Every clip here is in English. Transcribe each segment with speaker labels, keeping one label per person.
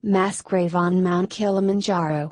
Speaker 1: Mass grave on Mount Kilimanjaro.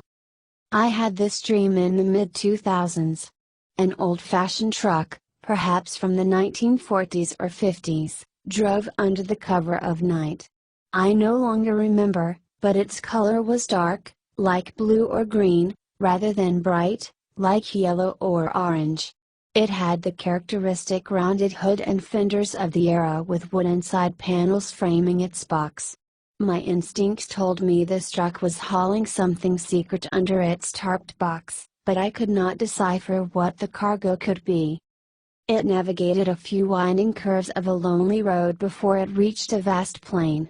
Speaker 1: I had this dream in the mid-2000s. An old-fashioned truck, perhaps from the 1940s or 50s, drove under the cover of night. I no longer remember, but its color was dark, like blue or green, rather than bright, like yellow or orange. It had the characteristic rounded hood and fenders of the era with wooden side panels framing its box. My instinct told me this truck was hauling something secret under its tarped box, but I could not decipher what the cargo could be. It navigated a few winding curves of a lonely road before it reached a vast plain.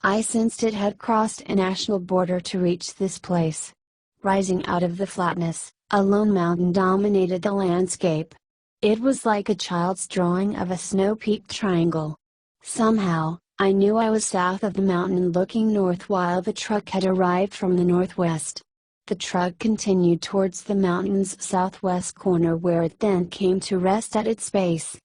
Speaker 1: I sensed it had crossed a national border to reach this place. Rising out of the flatness, a lone mountain dominated the landscape. It was like a child's drawing of a snow-peaked triangle. Somehow, I knew I was south of the mountain looking north while the truck had arrived from the northwest. The truck continued towards the mountain's southwest corner where it then came to rest at its base.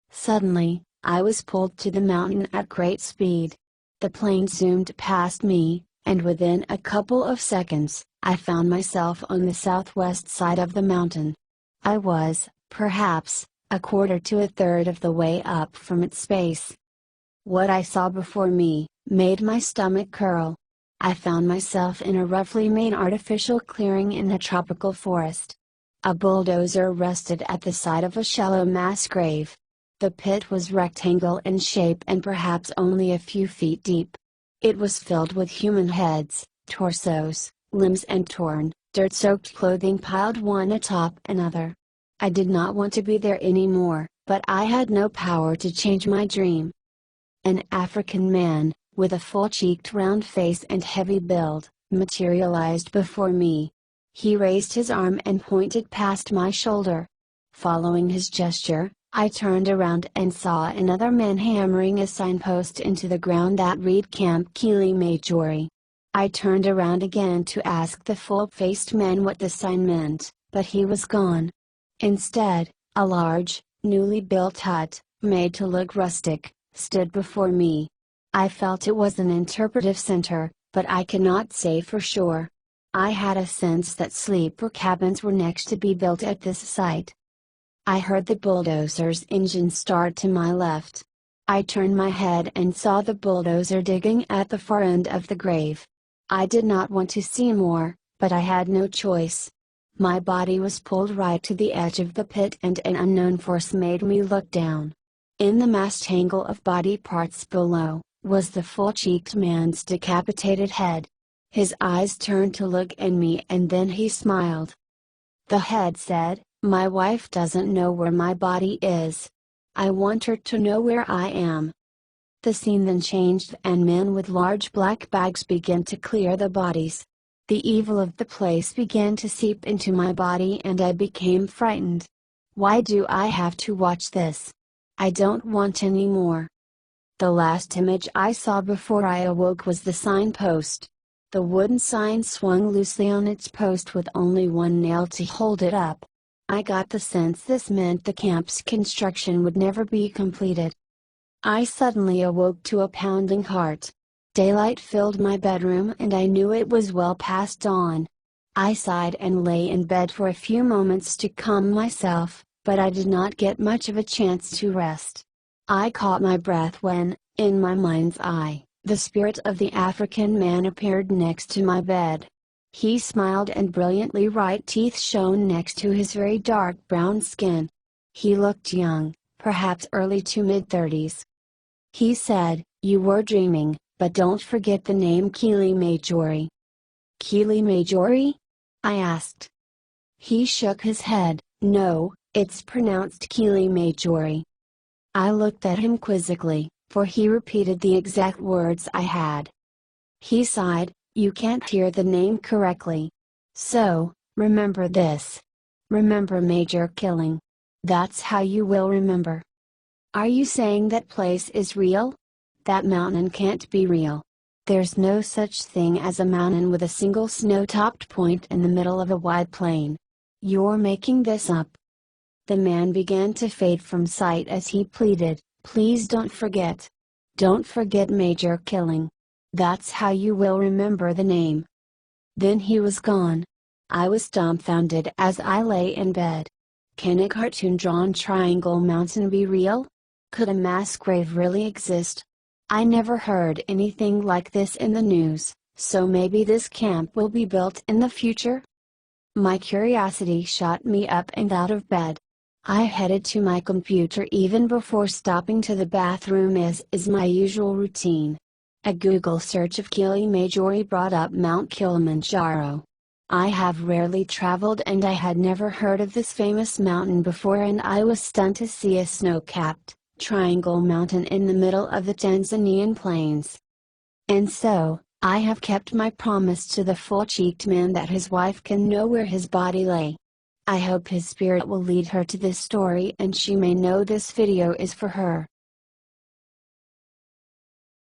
Speaker 1: Suddenly, I was pulled to the mountain at great speed. The plane zoomed past me, and within a couple of seconds, I found myself on the southwest side of the mountain. I was, perhaps, a quarter to a third of the way up from its base. What I saw before me, made my stomach curl. I found myself in a roughly made artificial clearing in a tropical forest. A bulldozer rested at the side of a shallow mass grave. The pit was rectangle in shape and perhaps only a few feet deep. It was filled with human heads, torsos, limbs and torn, dirt-soaked clothing piled one atop another. I did not want to be there anymore, but I had no power to change my dream. An African man, with a full-cheeked round face and heavy build, materialized before me. He raised his arm and pointed past my shoulder. Following his gesture, I turned around and saw another man hammering a signpost into the ground that read Camp Kilimanjaro. I turned around again to ask the full-faced man what the sign meant, but he was gone. Instead, a large, newly built hut, made to look rustic, stood before me. I felt it was an interpretive center, but I cannot say for sure. I had a sense that sleeper cabins were next to be built at this site. I heard the bulldozer's engine start to my left. I turned my head and saw the bulldozer digging at the far end of the grave. I did not want to see more, but I had no choice. My body was pulled right to the edge of the pit and an unknown force made me look down. In the massed tangle of body parts below, was the full-cheeked man's decapitated head. His eyes turned to look at me and then he smiled. The head said, "My wife doesn't know where my body is. I want her to know where I am." The scene then changed and men with large black bags began to clear the bodies. The evil of the place began to seep into my body and I became frightened. Why do I have to watch this? I don't want any more. The last image I saw before I awoke was the signpost. The wooden sign swung loosely on its post with only one nail to hold it up. I got the sense this meant the camp's construction would never be completed. I suddenly awoke to a pounding heart. Daylight filled my bedroom and I knew it was well past dawn. I sighed and lay in bed for a few moments to calm myself, but I did not get much of a chance to rest. I caught my breath when, in my mind's eye, the spirit of the African man appeared next to my bed. He smiled and brilliantly white teeth shone next to his very dark brown skin. He looked young, perhaps early to mid-30s. He said, "You were dreaming, but don't forget the name Kilimanjaro." "Kilimanjaro?" I asked. He shook his head. "No, it's pronounced Kilimanjaro." I looked at him quizzically, for he repeated the exact words I had. He sighed, "You can't hear the name correctly. So, remember this. Remember Major Killing. That's how you will remember." "Are you saying that place is real? That mountain can't be real. There's no such thing as a mountain with a single snow-topped point in the middle of a wide plain. You're making this up." The man began to fade from sight as he pleaded, "Please don't forget. Don't forget Major Killing. That's how you will remember the name. Then he was gone. I was dumbfounded as I lay in bed. Can a cartoon drawn Triangle Mountain be real? Could a mass grave really exist? I never heard anything like this in the news, so maybe this camp will be built in the future? My curiosity shot me up and out of bed. I headed to my computer even before stopping to the bathroom as is my usual routine. A Google search of Kilimanjaro brought up Mount Kilimanjaro. I have rarely traveled and I had never heard of this famous mountain before, and I was stunned to see a snow-capped, Triangle Mountain in the middle of the Tanzanian plains. And so, I have kept my promise to the full-cheeked man that his wife can know where his body lay. I hope his spirit will lead her to this story and she may know this video is for her.